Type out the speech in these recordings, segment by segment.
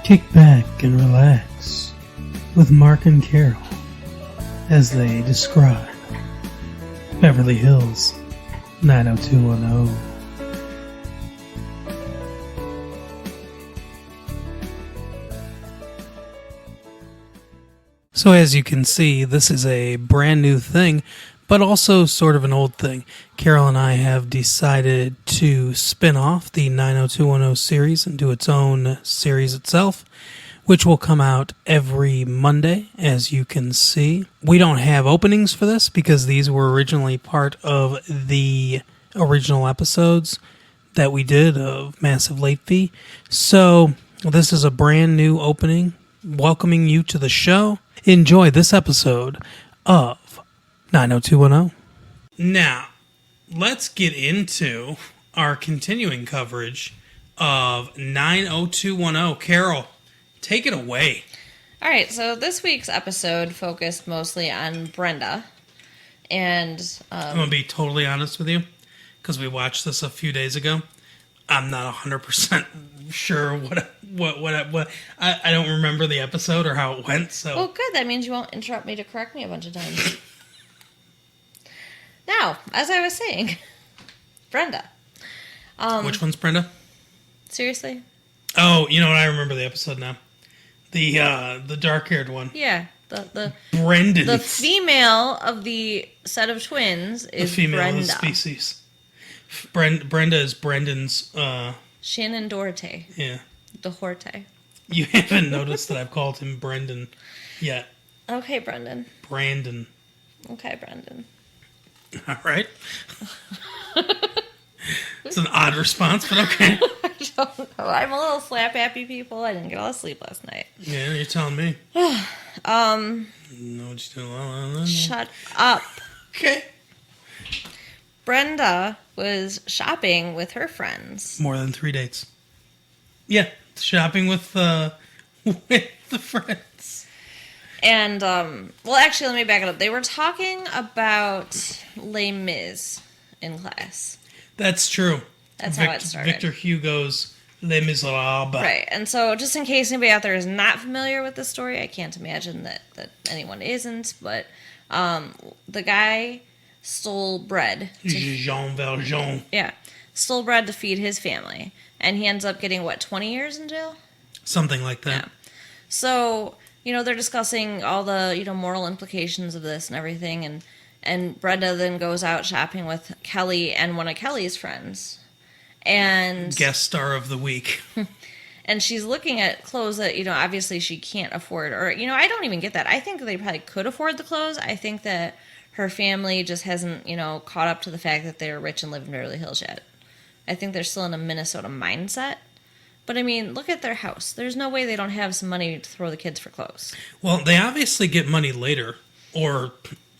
Kick back and relax with Mark and Carol as they describe Beverly Hills 90210. So as you can see, this is a brand new thing, but also sort of an old thing. Carol and I have decided to spin off the 90210 series and do its own series itself, which will come out every Monday, as you can see. We don't have openings for this because these were originally part of the original episodes that we did of Massive Late Fee. So this is a brand new opening, welcoming you to the show. Enjoy this episode of 90210. Now, let's get into our continuing coverage of 90210. Carol, take it away. All right, so this week's episode focused mostly on Brenda. And I'm going to be totally honest with you, because we watched this a few days ago. I'm not 100% sure what I don't remember the episode or how it went. So well, good. That means you won't interrupt me to correct me a bunch of times. Now, as I was saying, Brenda. Which one's Brenda? Seriously? Oh, you know what? I remember the episode now. The dark-haired one. Yeah, the Brendan. The female of the set of twins is the female Brenda. of the species. Brenda is Brendan's. Shannon Doherty. Yeah. Doherty. You haven't noticed that I've called him Brendan yet. Okay, Brendan. Brandon. Okay, Brendan. All right. It's an odd response, but okay. I don't know. I'm a little slap-happy, people. I didn't get a lot of sleep last night. Yeah, you're telling me. Know what you do? Shut up. Okay. Brenda was shopping with her friends. More than 3 dates. Yeah, shopping with the friends. And, well, actually, let me back it up. They were talking about Les Mis in class. That's true. That's how it started. Victor Hugo's Les Miserables. Right, and so just in case anybody out there is not familiar with the story, I can't imagine that anyone isn't, but the guy stole bread. Jean Valjean. Yeah, stole bread to feed his family. And he ends up getting, 20 years in jail? Something like that. Yeah. So, they're discussing all the, moral implications of this and everything, and Brenda then goes out shopping with Kelly and one of Kelly's friends. And guest star of the week. And she's looking at clothes that, obviously she can't afford. Or, I don't even get that. I think they probably could afford the clothes. I think that her family just hasn't, caught up to the fact that they're rich and live in Beverly Hills yet. I think they're still in a Minnesota mindset. But, I mean, look at their house. There's no way they don't have some money to throw the kids for clothes. Well, they obviously get money later or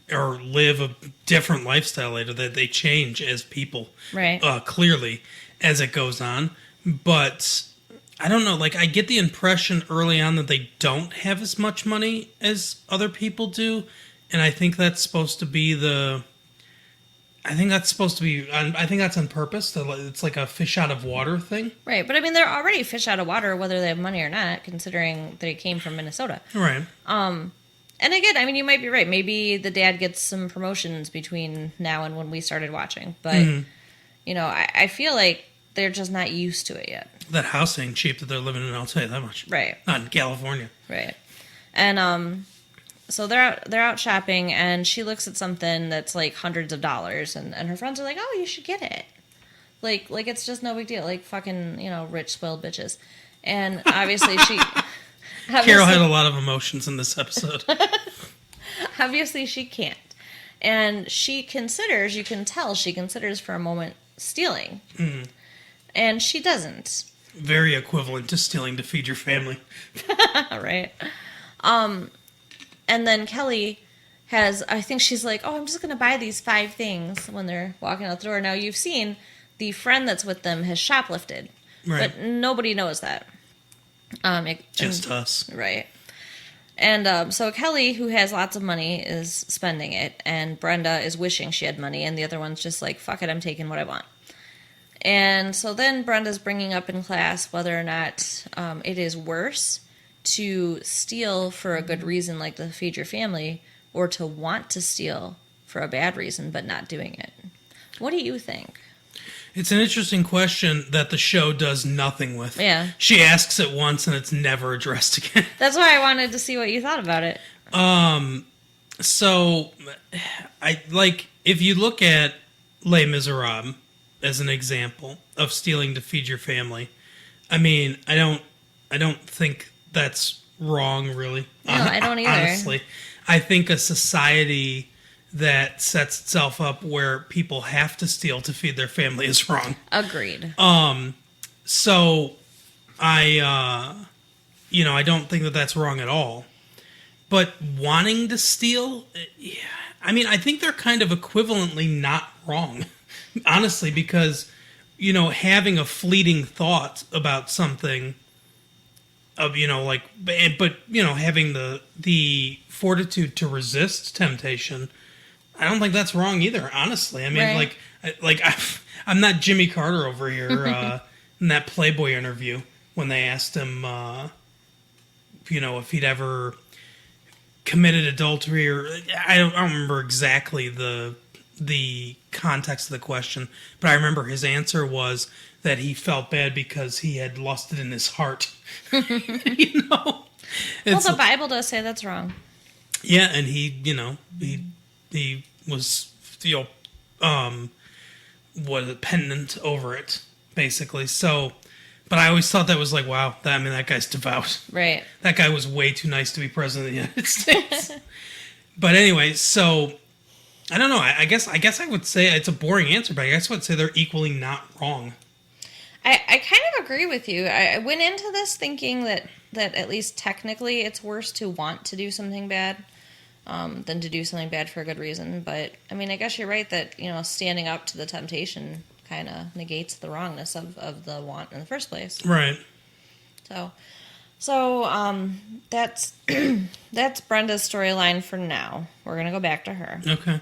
live a different lifestyle later, that they change as people. Right. Clearly, as it goes on. But I don't know. I get the impression early on that they don't have as much money as other people do. And I think that's supposed to be I think that's on purpose. It's like a fish out of water thing. Right, but I mean, they're already fish out of water whether they have money or not, considering they came from Minnesota. Right. And again, I mean, you might be right. Maybe the dad gets some promotions between now and when we started watching. But, I feel like they're just not used to it yet. That house ain't cheap that they're living in, I'll tell you that much. Right. Not in California. Right. And, so they're out shopping, and she looks at something that's like hundreds of dollars, and her friends are like, "Oh, you should get it." Like it's just no big deal. Like fucking, rich spoiled bitches. And obviously Carol had a lot of emotions in this episode. Obviously she can't. And you can tell she considers for a moment stealing. Mm. And she doesn't. Very equivalent to stealing to feed your family. Right. And then Kelly I think she's like, "Oh, I'm just going to buy these 5 things," when they're walking out the door. Now, you've seen the friend that's with them has shoplifted. Right. But nobody knows that. Just us. Right. And so Kelly, who has lots of money, is spending it. And Brenda is wishing she had money. And the other one's just like, fuck it, I'm taking what I want. And so then Brenda's bringing up in class whether or not it is worse to steal for a good reason, like to feed your family, or to want to steal for a bad reason but not doing it. What do you think? It's an interesting question that the show does nothing with. Yeah. She asks it once and it's never addressed again. That's why I wanted to see what you thought about it. So, if you look at Les Miserables as an example of stealing to feed your family, I mean, I don't think that's wrong, really. No, I don't either. Honestly, I think a society that sets itself up where people have to steal to feed their family is wrong. Agreed. So I don't think that that's wrong at all. But wanting to steal, yeah, I mean, I think they're kind of equivalently not wrong, honestly, because, having a fleeting thought about something having the fortitude to resist temptation, I don't think that's wrong either, honestly. I mean, right. I'm not Jimmy Carter over here in that Playboy interview when they asked him, if he'd ever committed adultery, or I don't remember exactly the context of the question, but I remember his answer was that he felt bad because he had lusted in his heart. Well, the Bible does say that's wrong. Yeah, and he was was penitent over it, basically. So, but I always thought that was like, wow, that guy's devout. Right. That guy was way too nice to be president of the United States. But anyway, so I don't know. I guess I would say it's a boring answer, but I guess I would say they're equally not wrong. I kind of agree with you. I went into this thinking that at least technically it's worse to want to do something bad than to do something bad for a good reason. But, I mean, I guess you're right that, standing up to the temptation kind of negates the wrongness of the want in the first place. Right. So that's that's Brenda's storyline for now. We're going to go back to her. Okay.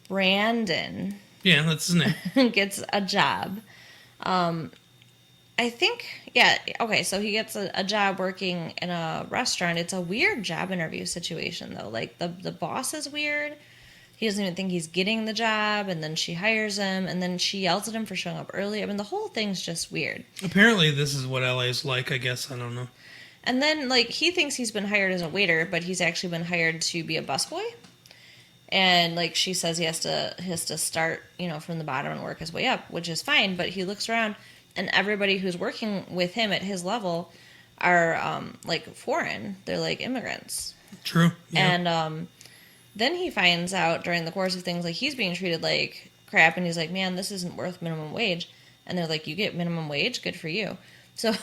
Brandon. Yeah, that's his name. Gets a job. I think, yeah, okay, so he gets a job working in a restaurant. It's a weird job interview situation, though. Like, the boss is weird. He doesn't even think he's getting the job, and then she hires him, and then she yells at him for showing up early. I mean, the whole thing's just weird. Apparently, this is what LA is like, I guess. I don't know. And then, he thinks he's been hired as a waiter, but he's actually been hired to be a busboy. And, she says he has to start, from the bottom and work his way up, which is fine, but he looks around, and everybody who's working with him at his level are, foreign. They're, immigrants. True. Yeah. And, then he finds out during the course of things, he's being treated like crap, and he's like, man, this isn't worth minimum wage. And they're like, you get minimum wage? Good for you. So,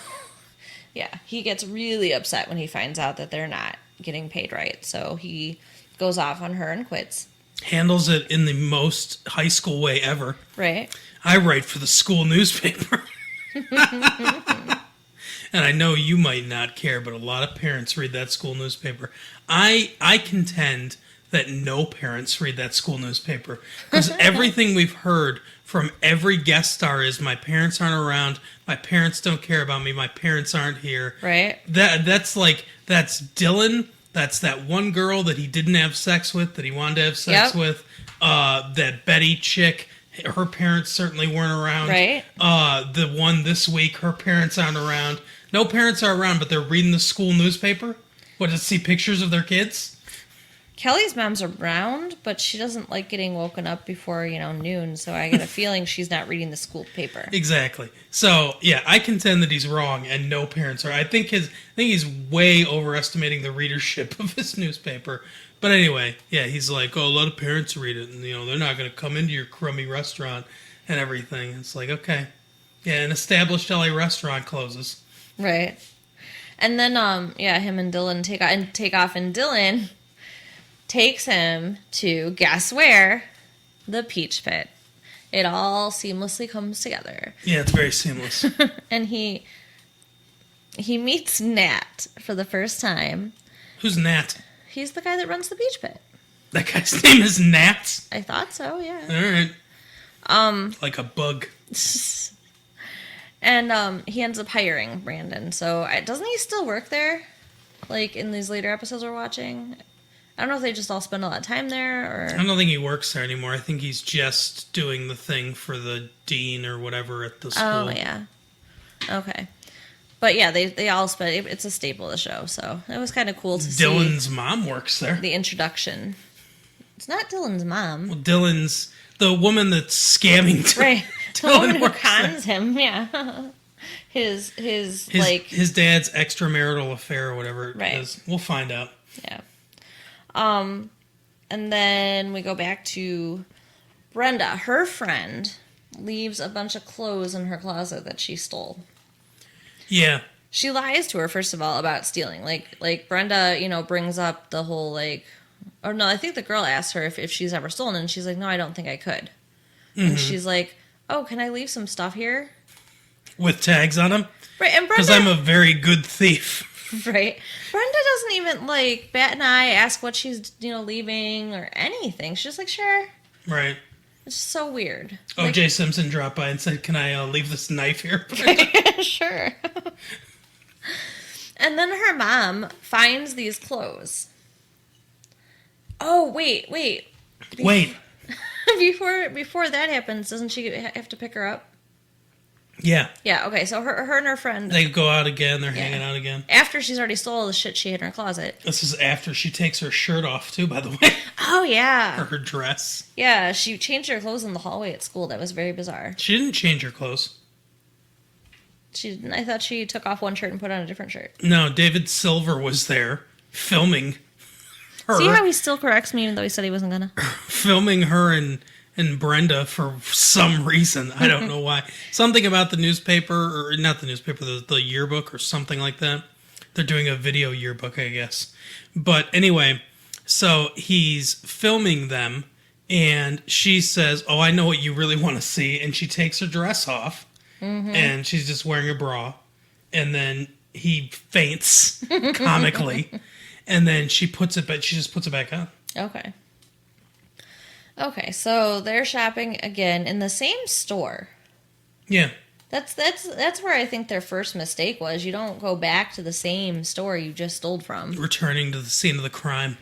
yeah, he gets really upset when he finds out that they're not getting paid right. So he goes off on her and quits. Handles it in the most high school way ever. Right. I write for the school newspaper. And I know you might not care, but a lot of parents read that school newspaper. I contend that no parents read that school newspaper, because everything we've heard from every guest star is, my parents aren't around, my parents don't care about me, my parents aren't here. Right. That's Dylan. That's that one girl that he didn't have sex with, that he wanted to have sex with. That Betty chick, her parents certainly weren't around. Right. The one this week, her parents aren't around. No parents are around, but they're reading the school newspaper. What, to see pictures of their kids? Kelly's mom's around, but she doesn't like getting woken up before, noon, so I get a feeling she's not reading the school paper. Exactly. So, yeah, I contend that he's wrong, and no parents are. I think he's way overestimating the readership of his newspaper. But anyway, yeah, he's like, a lot of parents read it, and, they're not going to come into your crummy restaurant and everything. It's like, okay. Yeah, an established LA restaurant closes. Right. And then, him and Dylan take off, and Dylan takes him to, guess where? The Peach Pit. It all seamlessly comes together. Yeah, it's very seamless. And he meets Nat for the first time. Who's Nat? He's the guy that runs the Peach Pit. That guy's name is Nat? I thought so, yeah. All right. Like a bug. And he ends up hiring Brandon. So doesn't he still work there? Like in these later episodes we're watching? I don't know if they just all spend a lot of time there or... I don't think he works there anymore. I think he's just doing the thing for the dean or whatever at the school. Oh, yeah. Okay. But yeah, they all spend... It's a staple of the show, so it was kind of cool to see... Dylan's mom works there. The introduction. It's not Dylan's mom. Well, Dylan's... The woman that's scamming Right. Dylan The woman who works cons there. him, yeah. His His dad's extramarital affair or whatever it Right. is. We'll find out. Yeah. And then we go back to Brenda. Her friend leaves a bunch of clothes in her closet that she stole. Yeah. She lies to her, first of all, about stealing. Like Brenda, brings up the whole, or no, I think the girl asked her if she's ever stolen, and she's like, no, I don't think I could. Mm-hmm. And she's like, oh, can I leave some stuff here? With tags on them? Right, and Brenda... Because I'm a very good thief. Right. Brenda doesn't even, bat an eye, ask what she's, leaving or anything. She's just like, sure. Right. It's just so weird. O.J. Simpson dropped by and said, can I leave this knife here? Sure. And then her mom finds these clothes. Oh, wait. Wait. Before that happens, doesn't she have to pick her up? Yeah. Yeah, okay, so her and her friend... They go out again, they're hanging out again. After she's already stole all the shit she had in her closet. This is after she takes her shirt off, too, by the way. Oh, yeah. Or her dress. Yeah, she changed her clothes in the hallway at school. That was very bizarre. She didn't change her clothes. She didn't. I thought she took off one shirt and put on a different shirt. No, David Silver was there filming her. See how he still corrects me even though he said he wasn't gonna? Filming her and Brenda for some reason. I don't know why. Something about the newspaper, or not the newspaper, the yearbook or something like that. They're doing a video yearbook, I guess. But anyway, so he's filming them, and she says, oh, I know what you really want to see. And she takes her dress off, and she's just wearing a bra. And then he faints comically, and then she just puts it back on. Okay, so they're shopping again in the same store. Yeah. That's where I think their first mistake was. You don't go back to the same store you just stole from. Returning to the scene of the crime.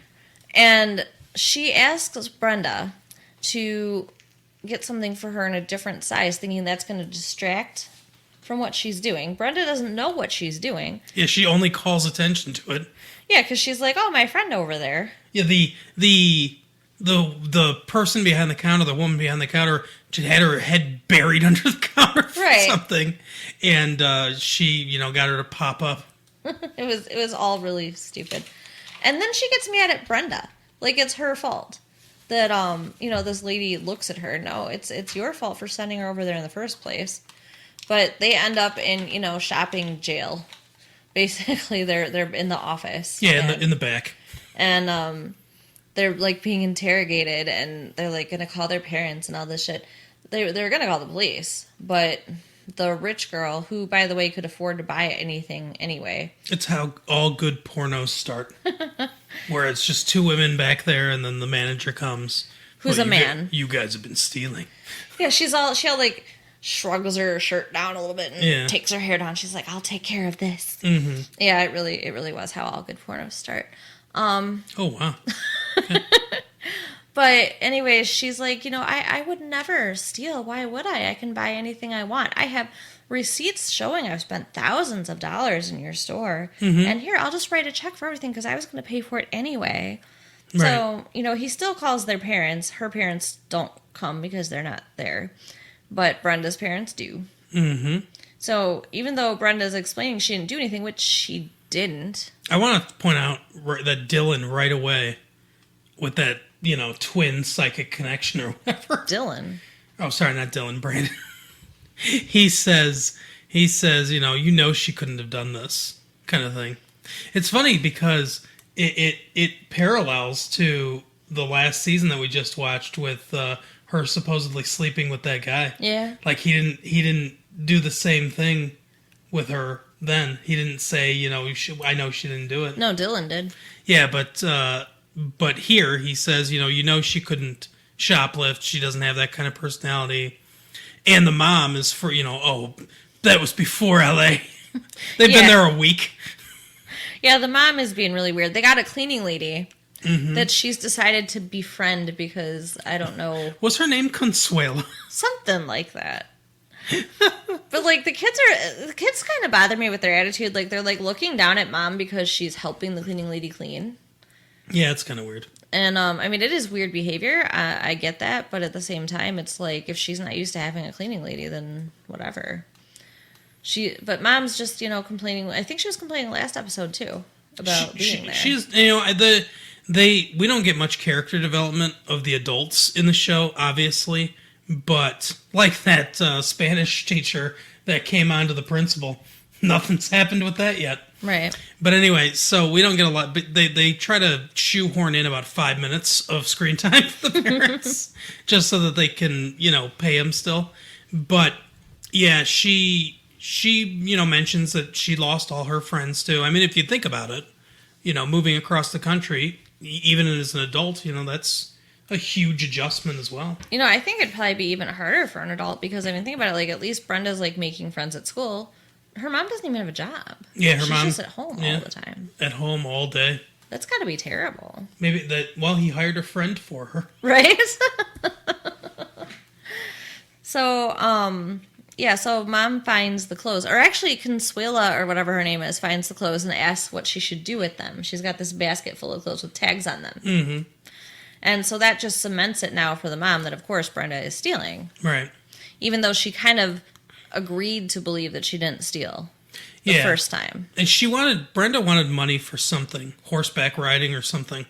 And she asks Brenda to get something for her in a different size, thinking that's going to distract from what she's doing. Brenda doesn't know what she's doing. Yeah, she only calls attention to it. Yeah, because she's like, oh, my friend over there. Yeah, the person behind the counter, the woman behind the counter, she had her head buried under the counter for something, and she, got her to pop up. It was all really stupid, and then she gets mad at Brenda, like it's her fault that this lady looks at her. No, it's your fault for sending her over there in the first place. But they end up in shopping jail. Basically, they're in the office. Yeah, in the back, and they're like being interrogated, and they're like gonna call their parents and all this shit. They're gonna call the police, but the rich girl, who by the way could afford to buy anything anyway. It's how all good pornos start, where it's just two women back there, and then the manager comes, who's a man. You guys have been stealing. Yeah, she like shrugs her shirt down a little bit and takes her hair down. She's like, "I'll take care of this." Mm-hmm. Yeah, it really was how all good pornos start. Oh wow. Okay. But anyways, she's like, I would never steal. Why would I? I can buy anything I want. I have receipts showing I've spent thousands of dollars in your store. Mm-hmm. And here, I'll just write a check for everything because I was going to pay for it anyway. Right. So, he still calls their parents. Her parents don't come because they're not there. But Brenda's parents do. Mm-hmm. So even though Brenda's explaining she didn't do anything, which she didn't. I want to point out that Dylan right away with that, twin psychic connection or whatever. Dylan. Oh, sorry, not Dylan, Brandon. he says, she couldn't have done this kind of thing. It's funny because it parallels to the last season that we just watched with her supposedly sleeping with that guy. Yeah. Like he didn't do the same thing with her then. He didn't say, I know she didn't do it. No, Dylan did. Yeah, but here he says, she couldn't shoplift. She doesn't have that kind of personality. And the mom is that was before LA. They've been there a week. Yeah, the mom is being really weird. They got a cleaning lady that she's decided to befriend because, I don't know. Was her name Consuelo? Something like that. But, like, the kids kind of bother me with their attitude. Like, they're, like, looking down at mom because she's helping the cleaning lady clean. Yeah, it's kind of weird. And, I mean, it is weird behavior. I get that. But at the same time, it's like, if she's not used to having a cleaning lady, then whatever. But mom's just, complaining. I think she was complaining last episode, too, about being there. She's, we don't get much character development of the adults in the show, obviously. But, like that Spanish teacher that came on to the principal, nothing's happened with that yet. Right. But anyway, so we don't get a lot, but they try to shoehorn in about 5 minutes of screen time for the parents, just so that they can, pay them still. But, yeah, she mentions that she lost all her friends, too. I mean, if you think about it, moving across the country, even as an adult, that's a huge adjustment as well. I think it'd probably be even harder for an adult because, I mean, think about it, like, at least Brenda's, like, making friends at school. Her mom doesn't even have a job. Yeah, She's just at home all the time. At home all day. That's got to be terrible. Maybe he hired a friend for her. Right? So, so mom finds the clothes. Or actually, Consuela, or whatever her name is, finds the clothes and asks what she should do with them. She's got this basket full of clothes with tags on them. Mm-hmm. And so that just cements it now for the mom that, of course, Brenda is stealing. Right. Even though she kind of agreed to believe that she didn't steal the first time. And Brenda wanted money for something. Horseback riding or something.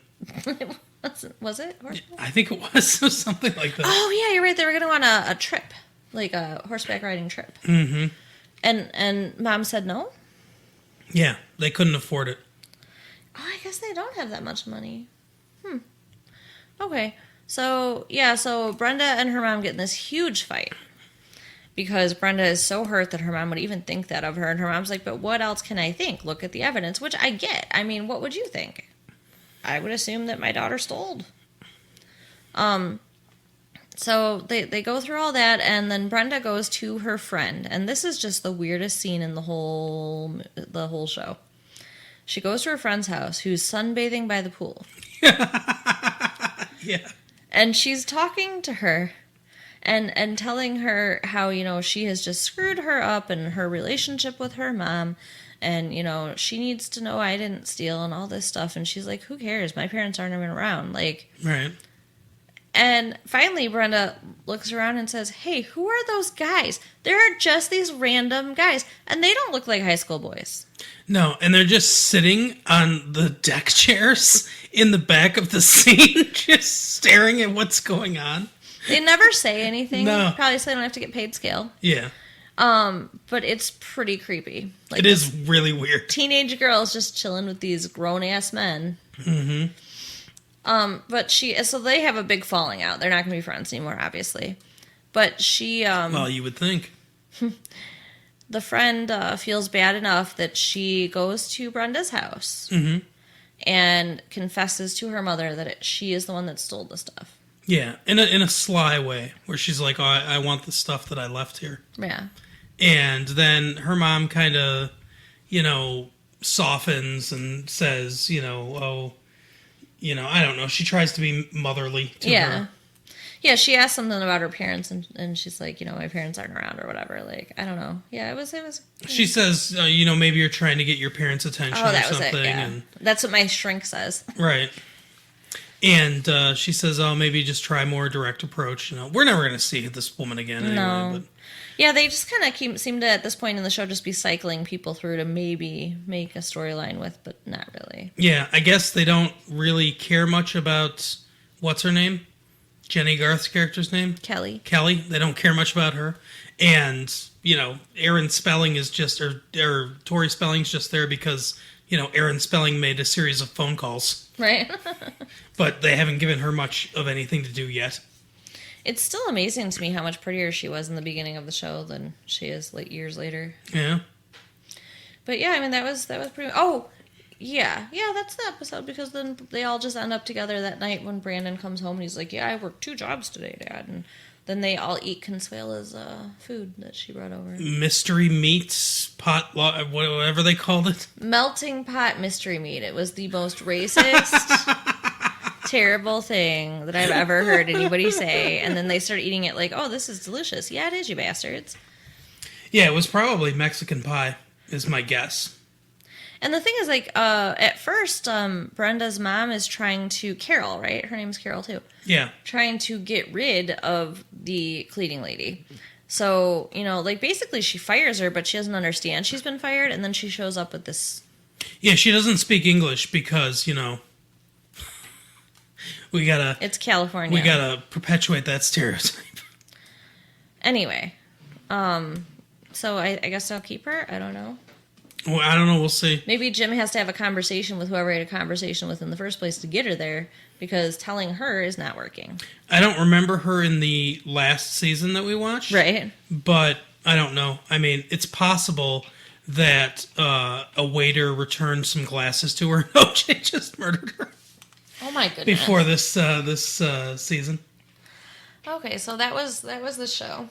Was it? Horseback? I think it was something like that. Oh, yeah, you're right. They were going to go on a trip. Like a horseback riding trip. Mm-hmm. And mom said no? Yeah, they couldn't afford it. Oh, I guess they don't have that much money. Okay. So Brenda and her mom get in this huge fight. Because Brenda is so hurt that her mom would even think that of her. And her mom's like, but what else can I think? Look at the evidence, which I get. I mean, what would you think? I would assume that my daughter stole. So they go through all that, and then Brenda goes to her friend. And this is just the weirdest scene in the whole show. She goes to her friend's house, who's sunbathing by the pool. Yeah. And she's talking to her and telling her how, she has just screwed her up in her relationship with her mom. And, she needs to know I didn't steal and all this stuff. And she's like, who cares? My parents aren't even around. Like, right. And finally, Brenda looks around and says, hey, who are those guys? There are just these random guys. And they don't look like high school boys. No, and they're just sitting on the deck chairs in the back of the scene, just staring at what's going on. They never say anything. No. Probably so they don't have to get paid scale. Yeah. But it's pretty creepy. Like, it is really weird. Teenage girls just chilling with these grown-ass men. Mm-hmm. But so they have a big falling out. They're not going to be friends anymore, obviously. But she... well, you would think. The friend feels bad enough that she goes to Brenda's house and confesses to her mother that she is the one that stole the stuff. Yeah, in a sly way, where she's like, oh, I want the stuff that I left here. Yeah. And then her mom kind of, softens and says, I don't know. She tries to be motherly to her. Yeah, she asked something about her parents, and she's like, my parents aren't around or whatever. Like, I don't know. Yeah, it was. She says, maybe you're trying to get your parents' attention or something. Was it, yeah. And that's what my shrink says. Right. And she says, oh, maybe just try a more direct approach. We're never going to see this woman again anyway. No. But. Yeah, they just kind of seem to, at this point in the show, just be cycling people through to maybe make a storyline with, but not really. Yeah, I guess they don't really care much about, what's her name? Jenny Garth's character's name? Kelly. They don't care much about her. And, Aaron Spelling is just, or Tori Spelling's just there because, Aaron Spelling made a series of phone calls. Right. But they haven't given her much of anything to do yet. It's still amazing to me how much prettier she was in the beginning of the show than she is years later. Yeah. But yeah, I mean, that was pretty... Oh, Yeah, that's the episode because then they all just end up together that night when Brandon comes home and he's like, "Yeah, I worked 2 jobs today, Dad." And then they all eat Consuela's food that she brought over. Mystery meats, whatever they called it. Melting pot mystery meat. It was the most racist, terrible thing that I've ever heard anybody say. And then they start eating it like, "Oh, this is delicious." Yeah, it is, you bastards. Yeah, it was probably Mexican pie, is my guess. And the thing is, like, at first, Brenda's mom is trying to, Carol, right? Her name's Carol, too. Yeah. Trying to get rid of the cleaning lady. So, like, basically she fires her, but she doesn't understand she's been fired, and then she shows up with this... Yeah, she doesn't speak English because, we gotta... It's California. We gotta perpetuate that stereotype. Anyway, so I guess I'll keep her? I don't know. Well, I don't know. We'll see. Maybe Jim has to have a conversation with whoever he had a conversation with in the first place to get her there, because telling her is not working. I don't remember her in the last season that we watched. Right. But I don't know. I mean, it's possible that a waiter returned some glasses to her. OJ just murdered her. Oh my goodness. Before this season. Okay, so that was the show.